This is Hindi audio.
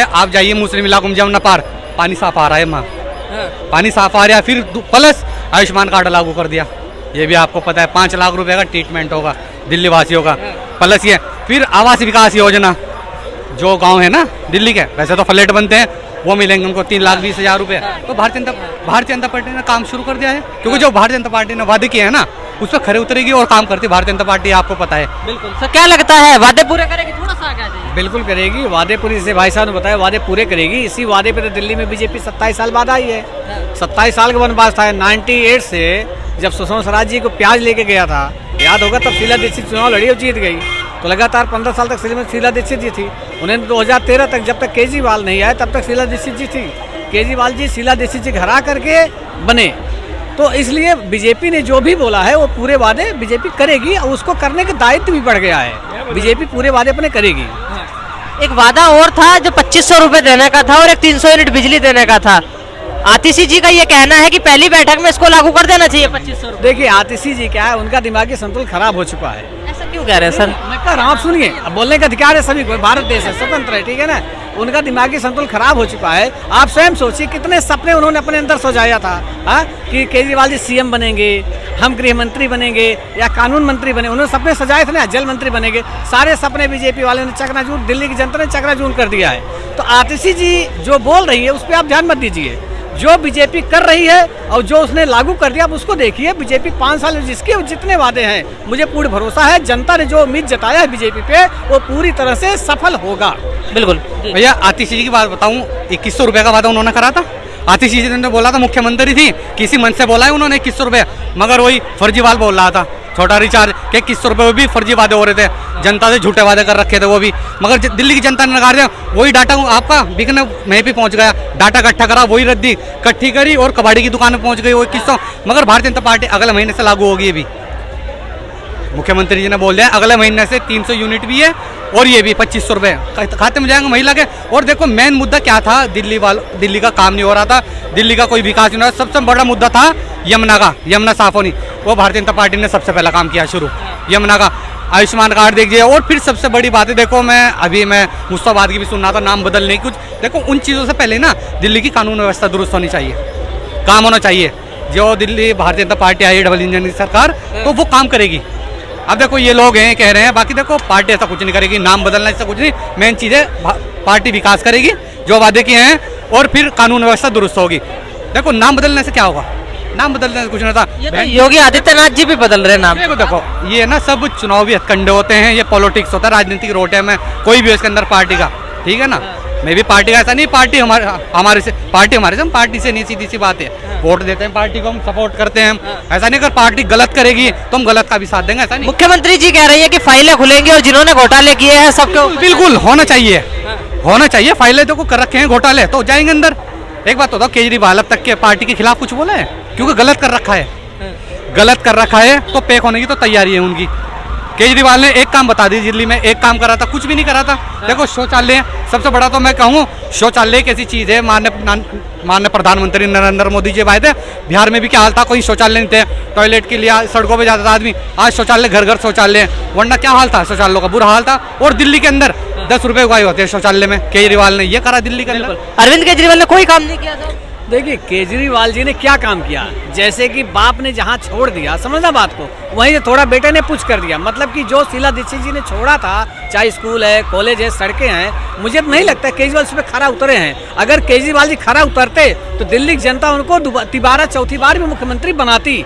आप जाइए मुस्लिम इलाकों में, जमुना पार पानी साफ आ रहा है वहाँ, पानी साफ आ रहा है। फिर प्लस आयुष्मान कार्ड लागू कर दिया, ये भी आपको पता है 5 लाख रुपए का ट्रीटमेंट होगा दिल्ली वासियों का। प्लस ये फिर आवास विकास योजना, जो गांव है ना दिल्ली के, वैसे तो फ्लैट बनते हैं, वो मिलेंगे उनको 3,20,000 रुपए। तो भारतीय जनता पार्टी ने काम शुरू कर दिया है, क्योंकि जो भारतीय जनता पार्टी ने वादे किए हैं ना उस पर खरे उतरेगी और काम करती है भारतीय जनता पार्टी, आपको पता है। बिल्कुल सर, क्या लगता है वादे पूरे करेगी? थोड़ा सा आगे आ जाइए। बिल्कुल करेगी, वादे पूरी, जैसे भाई साहब ने बताया वादे पूरे करेगी। इसी वादे पे तो दिल्ली में बीजेपी 27 साल बाद आई है। 27 साल का वनवास था 98 से, जब सुषमा स्वराज जी को प्याज लेके गया था, याद होगा, तब शीला दीक्षित चुनाव लड़ी और जीत गई। तो लगातार 15 साल तक शीला दीक्षित जी थी। उन्हें 2013 तक, जब तक केजरीवाल नहीं आए तब तक शीला दीक्षित जी थी। केजरीवाल जी शीला दीक्षित जी हरा करके बने। तो इसलिए बीजेपी ने जो भी बोला है वो पूरे वादे बीजेपी करेगी, और उसको करने का दायित्व भी बढ़ गया है। बीजेपी पूरे वादे अपने करेगी। एक वादा और था जो 2500 रुपए देने का था और एक 300 यूनिट बिजली देने का था। आतिशी जी का ये कहना है कि पहली बैठक में इसको लागू कर देना चाहिए 2500 रुपए। देखिए आतिशी जी क्या है, उनका दिमागी संतुलन खराब हो चुका है। ऐसा क्यों कह रहे हैं सर? मैं कह रहा हूँ, आप सुनिए, अब बोलने का अधिकार है सभी को, भारत देश है, स्वतंत्र है, ठीक है ना। उनका दिमागी संतुलन खराब हो चुका है। आप स्वयं सोचिए कितने सपने उन्होंने अपने अंदर सजाया था, हाँ, कि केजरीवाल जी सीएम बनेंगे, हम गृह मंत्री बनेंगे या कानून मंत्री बने। उन्होंने सपने सजाए थे ना, जल मंत्री बनेंगे। सारे सपने बीजेपी वाले ने चकनाचूर, दिल्ली की जनता ने चकनाचूर कर दिया है। तो आतिशी जी जो बोल रही है उस पर आप ध्यान मत दीजिए। जो बीजेपी कर रही है और जो उसने लागू कर दिया आप उसको देखिए। बीजेपी 5 साल में जिसके जितने वादे हैं, मुझे पूर्ण भरोसा है जनता ने जो उम्मीद जताया है बीजेपी पे, वो पूरी तरह से सफल होगा। बिल्कुल भैया आतिशी जी की बात बताऊं, 2100 रुपए का वादा उन्होंने करा था। आतिशी जी ने बोला था, मुख्यमंत्री थी, किसी मन से बोला है उन्होंने 2100 रुपए, मगर वही फर्जीवाल बोल रहा था। छोटा रिचार्ज के 2100 रुपए भी फर्जी वादे हो रहे थे, जनता से झूठे वादे कर रखे थे वो भी। मगर दिल्ली की जनता ने नकार दिया। वही डाटा आपका बिकने में भी पहुंच गया, डाटा इकट्ठा करा, वही रद्दी इकट्ठी करी और कबाड़ी की दुकान में पहुंच गई वो 2100। मगर भारतीय जनता पार्टी अगले महीने से लागू होगी। ये भी मुख्यमंत्री जी ने बोल दिया अगले महीने से 300 यूनिट भी है और ये भी 2500 रुपए खाते में जाएंगे महिला के। और देखो मेन मुद्दा क्या था, दिल्ली का काम नहीं हो रहा था, दिल्ली का कोई विकास नहीं हो रहा। सबसे बड़ा मुद्दा था यमुना साफ होनी, वो भारतीय जनता पार्टी ने सबसे पहला काम किया शुरू, यमुना का आयुष्मान कार्ड देखिए। और फिर सबसे बड़ी बात है, देखो मैं मुस्तफाबाद की भी सुन रहा था, नाम बदलने की कुछ, देखो उन चीज़ों से पहले ना दिल्ली की कानून व्यवस्था दुरुस्त होनी चाहिए, काम होना चाहिए। जो Delhi Bharatiya Janata party I double engine की सरकार, तो वो काम करेगी। अब देखो ये लोग हैं कह रहे हैं, बाकी देखो पार्टी ऐसा कुछ नहीं करेगी, नाम बदलना ऐसा कुछ नहीं। मेन चीज़ है पार्टी विकास करेगी जो वादे किए हैं, और फिर कानून व्यवस्था दुरुस्त होगी। देखो नाम बदलने से क्या होगा, नाम बदलने से कुछ नहीं था। तो योगी आदित्यनाथ जी भी बदल रहे नाम। देखो ये ना सब चुनावी हथकंडे होते हैं, ये पॉलिटिक्स होता है, राजनीतिक रोटे में कोई भी इसके अंदर पार्टी का, ठीक है ना। मैं भी पार्टी का ऐसा नहीं, पार्टी हमारे से हम पार्टी से नहीं, सीधी सी बात है। वोट देते हैं पार्टी को, हम सपोर्ट करते हैं। ऐसा नहीं अगर पार्टी गलत करेगी तो हम गलत का भी साथ देंगे, ऐसा नहीं। मुख्यमंत्री जी कह रही है कि फाइलें खुलेंगी और जिन्होंने घोटाले किए हैं सबके बिल्कुल होना चाहिए। फाइलें तो कर रखे हैं घोटाले, तो जाएंगे अंदर। एक बात बताओ, केजरीवाल अब तक के पार्टी के खिलाफ कुछ बोला है? क्योंकि गलत कर रखा है तो पैक होने की तो तैयारी है उनकी। केजरीवाल ने एक काम बता दी, दिल्ली में एक काम करा था, कुछ भी नहीं करा था। देखो शौचालय सबसे बड़ा, तो मैं कहूँ शौचालय एक ऐसी चीज़ है, माननीय प्रधानमंत्री नरेंद्र मोदी जी आए थे, बिहार में भी क्या हाल था, कोई शौचालय नहीं थे, टॉयलेट के लिए सड़कों पे जाता था आदमी। आज शौचालय घर शौचालय है, वरना क्या हाल था, शौचालयों का बुरा हाल था। और दिल्ली के अंदर 10 रुपए उगाए होते हैं शौचालय में, केजरीवाल ने ये करा दिल्ली के अंदर। अरविंद केजरीवाल ने कोई काम नहीं किया था। देखिए केजरीवाल जी ने क्या काम किया, जैसे कि बाप ने जहाँ छोड़ दिया, समझना बात को, वहीं से थोड़ा बेटे ने पुश कर दिया। मतलब कि जो शीला दीक्षित जी ने छोड़ा था, चाहे स्कूल है, कॉलेज है, सड़कें हैं, मुझे नहीं लगता केजरीवाल उस पर खरा उतरे हैं। अगर केजरीवाल जी खरा उतरते तो दिल्ली की जनता उनको दोबारा चौथी बार भी मुख्यमंत्री बनाती।